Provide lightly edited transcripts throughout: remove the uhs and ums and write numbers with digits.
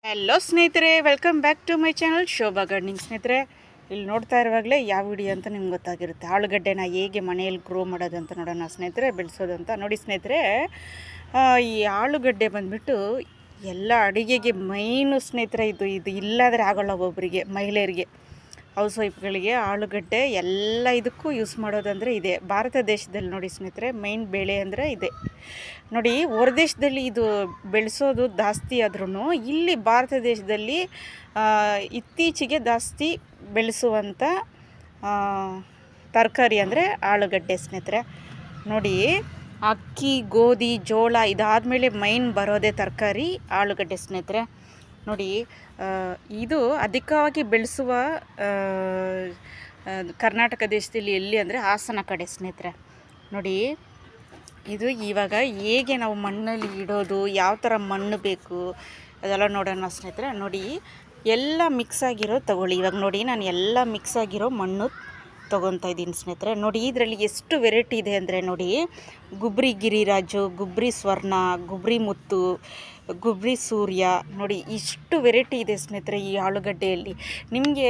Hello ಸ್ನೇಹಿತರೆ, welcome back to my channel Shobha gardening. ಸ್ನೇಹಿತರೆ, ಇಲ್ಲಿ ನೋಡ್ತಾ ಇರುವಾಗಲೇ ಯಾವ ವಿಡಿಯೋ ಅಂತ ನಿಮ್ಗೆ ಗೊತ್ತಾಗಿರುತ್ತೆ. ಆಲೂಗಡ್ಡೆನ ಹೇಗೆ ಮನೆಯಲ್ಲಿ ಗ್ರೋ ಮಾಡೋದಂತ ನೋಡೋಣ ಸ್ನೇಹಿತರೆ, ಬೆಳೆಸೋದಂತ ನೋಡಿ ಸ್ನೇಹಿತರೆ. ಈ ಆಲೂಗಡ್ಡೆ ಬಂದುಬಿಟ್ಟು ಎಲ್ಲ ಅಡುಗೆಗೆ ಮೈನು ಸ್ನೇಹಿತರೆ. ಇದು ಇಲ್ಲಾದರೆ ಆಗೋಲ್ಲ. ಒಬ್ಬೊಬ್ಬರಿಗೆ, ಮಹಿಳೆಯರಿಗೆ, ಹೌಸ್ ವೈಫ್ಗಳಿಗೆ ಆಲೂಗಡ್ಡೆ ಎಲ್ಲ ಇದಕ್ಕೂ ಯೂಸ್ ಮಾಡೋದಂದರೆ ಇದೆ. ಭಾರತ ದೇಶದಲ್ಲಿ ನೋಡಿ ಸ್ನೇಹಿತರೆ, ಮೈನ್ ಬೆಳೆ ಅಂದರೆ ಇದೆ ನೋಡಿ. ಹೊರದೇಶದಲ್ಲಿ ಇದು ಬೆಳೆಸೋದು ಜಾಸ್ತಿ ಆದ್ರೂ ಇಲ್ಲಿ ಭಾರತ ದೇಶದಲ್ಲಿ ಇತ್ತೀಚೆಗೆ ಜಾಸ್ತಿ ಬೆಳೆಸುವಂಥ ತರಕಾರಿ ಅಂದರೆ ಆಲೂಗಡ್ಡೆ ಸ್ನೇಹಿತರೆ. ನೋಡಿ, ಅಕ್ಕಿ, ಗೋಧಿ, ಜೋಳ ಇದಾದಮೇಲೆ ಮೈನ್ ಬರೋದೇ ತರಕಾರಿ ಆಲೂಗಡ್ಡೆ ಸ್ನೇಹಿತರೆ. ನೋಡಿ, ಇದು ಅಧಿಕವಾಗಿ ಬೆಳೆಸುವ ಕರ್ನಾಟಕ ದೇಶದಲ್ಲಿ ಎಲ್ಲಿ ಅಂದರೆ ಹಾಸನ ಕಡೆ ಸ್ನೇಹಿತರೆ. ನೋಡಿ, ಇದು ಇವಾಗ ಹೇಗೆ ನಾವು ಮಣ್ಣಲ್ಲಿ ಇಡೋದು, ಯಾವ ಥರ ಮಣ್ಣು ಬೇಕು ಅದೆಲ್ಲ ನೋಡೋಣ ಸ್ನೇಹಿತರೆ. ನೋಡಿ, ಎಲ್ಲ ಮಿಕ್ಸ್ ಆಗಿರೋ ತಗೊಳ್ಳಿ. ಇವಾಗ ನೋಡಿ, ನಾನು ಎಲ್ಲ ಮಿಕ್ಸ್ ಆಗಿರೋ ಮಣ್ಣು ತೊಗೊತಾ ಇದ್ದೀನಿ ಸ್ನೇಹಿತರೆ. ನೋಡಿ, ಇದರಲ್ಲಿ ಎಷ್ಟು ವೆರೈಟಿ ಇದೆ ಅಂದರೆ ನೋಡಿ, ಗುಬ್ರಿ ಗಿರಿರಾಜು, ಗುಬ್ರಿ ಸ್ವರ್ಣ, ಗುಬ್ರಿ ಮುತ್ತು, ಗುಬ್ರಿ ಸೂರ್ಯ, ನೋಡಿ ಇಷ್ಟು ವೆರೈಟಿ ಇದೆ ಸ್ನೇಹಿತರೆ ಈ ಆಲೂಗಡ್ಡೆಯಲ್ಲಿ. ನಿಮಗೆ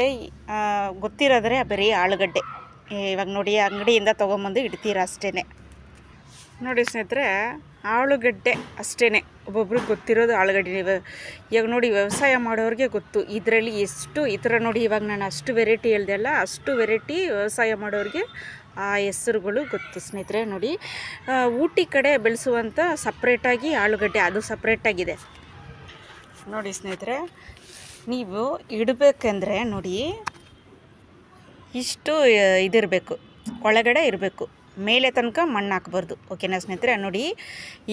ಗೊತ್ತಿರೋದ್ರೆ ಬರೀ ಆಲೂಗಡ್ಡೆ. ಇವಾಗ ನೋಡಿ, ಅಂಗಡಿಯಿಂದ ತೊಗೊಂಬಂದು ಇಡ್ತೀರ ಅಷ್ಟೇ. ನೋಡಿ ಸ್ನೇಹಿತರೆ, ಆಲೂಗಡ್ಡೆ ಅಷ್ಟೇ ಒಬ್ಬೊಬ್ರಿಗೆ ಗೊತ್ತಿರೋದು ಆಲೂಗಡ್ಡೆ. ಇವಾಗ ನೋಡಿ, ವ್ಯವಸಾಯ ಮಾಡೋರಿಗೆ ಗೊತ್ತು ಇದರಲ್ಲಿ ಎಷ್ಟು ಈ ಥರ. ನೋಡಿ, ಇವಾಗ ನಾನು ಅಷ್ಟು ವೆರೈಟಿ ಹೇಳ್ದೆ ಅಲ್ಲ, ಅಷ್ಟು ವೆರೈಟಿ ವ್ಯವಸಾಯ ಮಾಡೋರಿಗೆ ಆ ಹೆಸರುಗಳು ಗೊತ್ತು ಸ್ನೇಹಿತರೆ. ನೋಡಿ, ಊಟಿ ಕಡೆ ಬೆಳೆಸುವಂಥ ಸಪ್ರೇಟಾಗಿ ಆಲೂಗಡ್ಡೆ, ಅದು ಸಪ್ರೇಟಾಗಿದೆ. ನೋಡಿ ಸ್ನೇಹಿತರೆ, ನೀವು ಇಡಬೇಕಂದ್ರೆ ನೋಡಿ, ಇಷ್ಟು ಇದಿರಬೇಕು, ಒಳಗಡೆ ಇರಬೇಕು, ಮೇಲೆ ತನಕ ಮಣ್ಣು ಹಾಕ್ಬಾರ್ದು. ಓಕೆನಾ ಸ್ನೇಹಿತರೆ. ನೋಡಿ,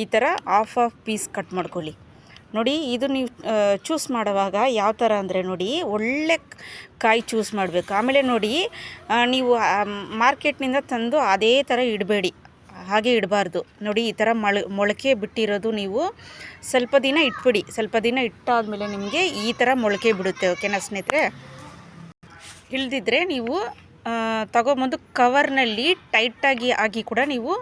ಈ ಥರ ಹಾಫ್ ಪೀಸ್ ಕಟ್ ಮಾಡ್ಕೊಳ್ಳಿ. ನೋಡಿ, ಇದು ನೀವು ಚೂಸ್ ಮಾಡುವಾಗ ಯಾವ ಥರ ಅಂದರೆ ನೋಡಿ, ಒಳ್ಳೆ ಕಾಯಿ ಚೂಸ್ ಮಾಡಬೇಕು. ಆಮೇಲೆ ನೋಡಿ, ನೀವು ಮಾರ್ಕೆಟ್ನಿಂದ ತಂದು ಅದೇ ಥರ ಇಡಬೇಡಿ, ಹಾಗೆ ಇಡಬಾರ್ದು. ನೋಡಿ, ಈ ಥರ ಮೊಳಕೆ ಬಿಟ್ಟಿರೋದು ನೀವು ಸ್ವಲ್ಪ ದಿನ ಇಟ್ಬಿಡಿ. ಸ್ವಲ್ಪ ದಿನ ಇಟ್ಟಾದಮೇಲೆ ನಿಮಗೆ ಈ ಥರ ಮೊಳಕೆ ಬಿಡುತ್ತೆ. ಓಕೆನಾ ಸ್ನೇಹಿತರೆ. ಇಲ್ದಿದ್ರೆ ನೀವು ತಗೊಬಂದು ಕವರ್ನಲ್ಲಿ ಟೈಟಾಗಿ ಆಗಿ ಕೂಡ ನೀವು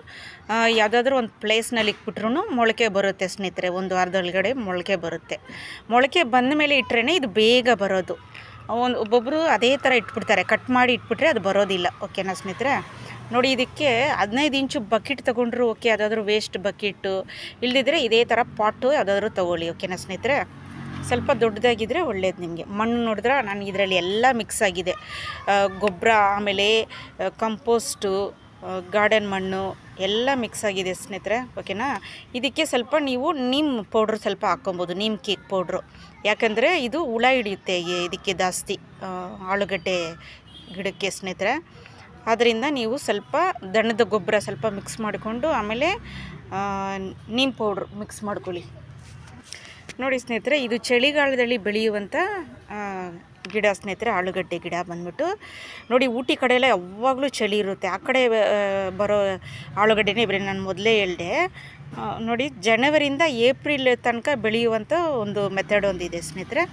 ಯಾವುದಾದ್ರೂ ಒಂದು ಪ್ಲೇಸ್ನಲ್ಲಿ ಇಟ್ಬಿಟ್ರೂ ಮೊಳಕೆ ಬರುತ್ತೆ ಸ್ನೇಹಿತರೆ. ಒಂದು ವಾರದೊಳಗಡೆ ಮೊಳಕೆ ಬರುತ್ತೆ. ಮೊಳಕೆ ಬಂದ ಮೇಲೆ ಇಟ್ಟರೆ ಇದು ಬೇಗ ಬರೋದು. ಒಬ್ಬೊಬ್ಬರು ಅದೇ ಥರ ಇಟ್ಬಿಡ್ತಾರೆ, ಕಟ್ ಮಾಡಿ ಇಟ್ಬಿಟ್ರೆ ಅದು ಬರೋದಿಲ್ಲ. ಓಕೆನಾ ಸ್ನೇಹಿತರೆ. ನೋಡಿ, ಇದಕ್ಕೆ 15 ಇಂಚು ಬಕೆಟ್ ತೊಗೊಂಡ್ರು ಓಕೆ, ಯಾವುದಾದ್ರೂ ವೇಸ್ಟ್ ಬಕೆಟು. ಇಲ್ಲದಿದ್ದರೆ ಇದೇ ಥರ ಪಾಟು ಯಾವುದಾದ್ರೂ ತೊಗೊಳ್ಳಿ. ಓಕೆನಾ ಸ್ನೇಹಿತರೆ. ಸ್ವಲ್ಪ ದೊಡ್ಡದಾಗಿದ್ದರೆ ಒಳ್ಳೇದು ನಿಮಗೆ. ಮಣ್ಣು ನೋಡಿದ್ರೆ ನಾನು ಇದರಲ್ಲಿ ಎಲ್ಲ ಮಿಕ್ಸ್ ಆಗಿದೆ. ಗೊಬ್ಬರ, ಆಮೇಲೆ ಕಂಪೋಸ್ಟು, ಗಾರ್ಡನ್ ಮಣ್ಣು ಎಲ್ಲ ಮಿಕ್ಸ್ ಆಗಿದೆ ಸ್ನೇಹಿತರೆ. ಓಕೆನಾ. ಇದಕ್ಕೆ ಸ್ವಲ್ಪ ನೀವು ನೀಮ್ ಪೌಡ್ರ್ ಸ್ವಲ್ಪ ಹಾಕ್ಕೊಬೋದು, ನೀಮ್ ಕೇಕ್ ಪೌಡ್ರು. ಯಾಕಂದರೆ ಇದು ಹುಳ ಹಿಡಿಯುತ್ತೆ ಇದಕ್ಕೆ ಜಾಸ್ತಿ, ಆಲೂಗಡ್ಡೆ ಗಿಡಕ್ಕೆ ಸ್ನೇಹಿತರೆ. ಆದ್ದರಿಂದ ನೀವು ಸ್ವಲ್ಪ ದನದ ಗೊಬ್ಬರ ಸ್ವಲ್ಪ ಮಿಕ್ಸ್ ಮಾಡಿಕೊಂಡು ಆಮೇಲೆ ನೀಮ್ ಪೌಡ್ರ್ ಮಿಕ್ಸ್ ಮಾಡ್ಕೊಳ್ಳಿ. ನೋಡಿ ಸ್ನೇಹಿತರೆ, ಇದು ಚಳಿಗಾಲದಲ್ಲಿ ಬೆಳೆಯುವಂಥ ಗಿಡ ಸ್ನೇಹಿತರೆ, ಆಲೂಗಡ್ಡೆ ಗಿಡ ಬಂದ್ಬಿಟ್ಟು. ನೋಡಿ, ಊಟಿ ಕಡೆ ಎಲ್ಲ ಯಾವಾಗಲೂ ಚಳಿ ಇರುತ್ತೆ. ಆ ಕಡೆ ಬರೋ ಆಲೂಗಡ್ಡೆನೇ ಬೇರೆ. ನಾನು ಮೊದಲೇ ಹೇಳಿದೆ ನೋಡಿ, ಜನವರಿಯಿಂದ ಏಪ್ರಿಲ್ ತನಕ ಬೆಳೆಯುವಂಥ ಒಂದು ಮೆಥಡ್ ಒಂದಿದೆ ಸ್ನೇಹಿತರೆ.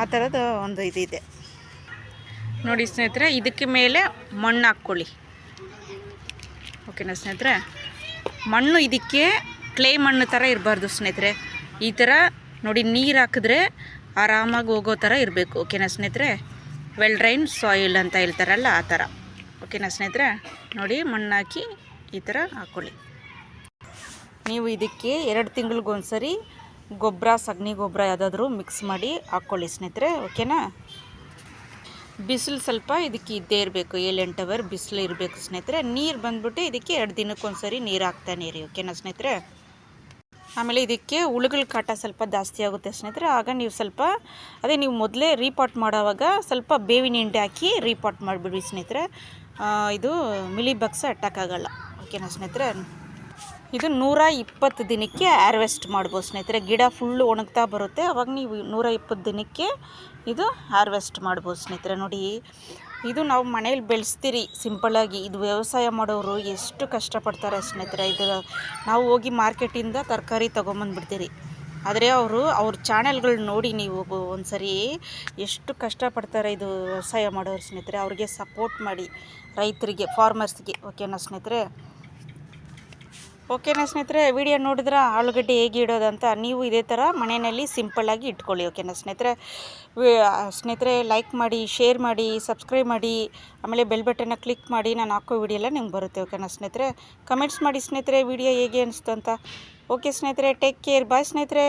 ಆ ಥರದ ಒಂದು ಇದಿದೆ ನೋಡಿ ಸ್ನೇಹಿತರೆ. ಇದಕ್ಕೆ ಮೇಲೆ ಮಣ್ಣು ಹಾಕ್ಕೊಳ್ಳಿ. ಓಕೆನಾ ಸ್ನೇಹಿತರೆ. ಮಣ್ಣು ಇದಕ್ಕೆ ಕ್ಲೇ ಮಣ್ಣು ಥರ ಇರಬಾರ್ದು ಸ್ನೇಹಿತರೆ. ಈ ಥರ ನೋಡಿ, ನೀರು ಹಾಕಿದ್ರೆ ಆರಾಮಾಗಿ ಹೋಗೋ ಥರ ಇರಬೇಕು. ಓಕೆನಾ ಸ್ನೇಹಿತರೆ. ವೆಲ್ ಡ್ರೈನ್ ಸಾಯಿಲ್ ಅಂತ ಹೇಳ್ತಾರಲ್ಲ ಆ ಥರ. ಓಕೆನಾ ಸ್ನೇಹಿತರೆ. ನೋಡಿ, ಮಣ್ಣು ಹಾಕಿ ಈ ಥರ ಹಾಕ್ಕೊಳ್ಳಿ. ನೀವು ಇದಕ್ಕೆ 2 ತಿಂಗಳಿಗೊಂದ್ಸರಿ ಗೊಬ್ಬರ, ಸಗಣಿ ಗೊಬ್ಬರ ಯಾವುದಾದ್ರೂ ಮಿಕ್ಸ್ ಮಾಡಿ ಹಾಕ್ಕೊಳ್ಳಿ ಸ್ನೇಹಿತರೆ. ಓಕೆನಾ. ಬಿಸಿಲು ಸ್ವಲ್ಪ ಇದಕ್ಕೆ ಇದ್ದೇ ಇರಬೇಕು, 7-8 ಅವರ್ ಬಿಸಿಲು ಇರಬೇಕು ಸ್ನೇಹಿತರೆ. ನೀರು ಬಂದ್ಬಿಟ್ಟು ಇದಕ್ಕೆ 2 ದಿನಕ್ಕೊಂದ್ಸರಿ ನೀರು ಹಾಕ್ತಾನೆ ಇರಿ. ಓಕೆನಾ ಸ್ನೇಹಿತರೆ. ಆಮೇಲೆ ಇದಕ್ಕೆ ಹುಳುಗಳ ಕಾಟ ಸ್ವಲ್ಪ ಜಾಸ್ತಿ ಆಗುತ್ತೆ ಸ್ನೇಹಿತರೆ. ಆಗ ನೀವು ಸ್ವಲ್ಪ ನೀವು ಮೊದಲೇ ರೀಪಾಟ್ ಮಾಡೋವಾಗ ಸ್ವಲ್ಪ ಬೇವಿನ ಹಿಂಡಿ ಹಾಕಿ ರೀಪಾಟ್ ಮಾಡಿಬಿಡ್ರಿ ಸ್ನೇಹಿತರೆ. ಇದು ಮಿಲಿ ಬಗ್ಸ್ ಅಟ್ಯಾಕ್ ಆಗೋಲ್ಲ. ಓಕೆನಾ ಸ್ನೇಹಿತರೆ. ಇದು 120 ದಿನಕ್ಕೆ ಹಾರ್ವೆಸ್ಟ್ ಮಾಡ್ಬೋದು ಸ್ನೇಹಿತರೆ. ಗಿಡ ಫುಲ್ಲು ಒಣಗ್ತಾ ಬರುತ್ತೆ, ಅವಾಗ ನೀವು 120 ದಿನಕ್ಕೆ ಇದು ಹಾರ್ವೆಸ್ಟ್ ಮಾಡ್ಬೋದು ಸ್ನೇಹಿತರೆ. ನೋಡಿ, ಇದು ನಾವು ಮನೇಲಿ ಬೆಳೆಸ್ತೀರಿ ಸಿಂಪಲ್ಲಾಗಿ. ಇದು ವ್ಯವಸಾಯ ಮಾಡೋರು ಎಷ್ಟು ಕಷ್ಟಪಡ್ತಾರೆ ಸ್ನೇಹಿತರೆ. ಇದು ನಾವು ಹೋಗಿ ಮಾರ್ಕೆಟಿಂದ ತರಕಾರಿ ತೊಗೊಂಬಂದುಬಿಡ್ತೀರಿ. ಆದರೆ ಅವ್ರ ಚಾನೆಲ್ಗಳು ನೋಡಿ ನೀವು ಒಂದು ಸರಿ ಎಷ್ಟು ಕಷ್ಟಪಡ್ತಾರೆ ಇದು ವ್ಯವಸಾಯ ಮಾಡೋರು ಸ್ನೇಹಿತರೆ. ಅವ್ರಿಗೆ ಸಪೋರ್ಟ್ ಮಾಡಿ, ರೈತರಿಗೆ, ಫಾರ್ಮರ್ಸ್ಗೆ. ಓಕೆನಾ ಸ್ನೇಹಿತರೆ. ಓಕೆನಾ ಸ್ನೇಹಿತರೆ, ವಿಡಿಯೋ ನೋಡಿದ್ರೆ ಆಲೂಗಡ್ಡೆ ಹೇಗೆ ಇಡೋದಂತ ನೀವು ಇದೇ ಥರ ಮನೆಯಲ್ಲಿ ಸಿಂಪಲ್ಲಾಗಿ ಇಟ್ಕೊಳ್ಳಿ. ಓಕೆನಾ ಸ್ನೇಹಿತರೆ, ಲೈಕ್ ಮಾಡಿ, ಶೇರ್ ಮಾಡಿ, ಸಬ್ಸ್ಕ್ರೈಬ್ ಮಾಡಿ, ಆಮೇಲೆ ಬೆಲ್ ಬಟನ್ನ ಕ್ಲಿಕ್ ಮಾಡಿ. ನಾನು ಹಾಕೋ ವಿಡಿಯೋ ಎಲ್ಲ ನಿಮ್ಗೆ ಬರುತ್ತೆ. ಓಕೆನಾ ಸ್ನೇಹಿತರೆ, ಕಮೆಂಟ್ಸ್ ಮಾಡಿ ಸ್ನೇಹಿತರೆ ವಿಡಿಯೋ ಹೇಗೆ ಅನಿಸ್ತು ಅಂತ. ಓಕೆ ಸ್ನೇಹಿತರೆ, ಟೇಕ್ ಕೇರ್, ಬಾಯ್ ಸ್ನೇಹಿತರೆ.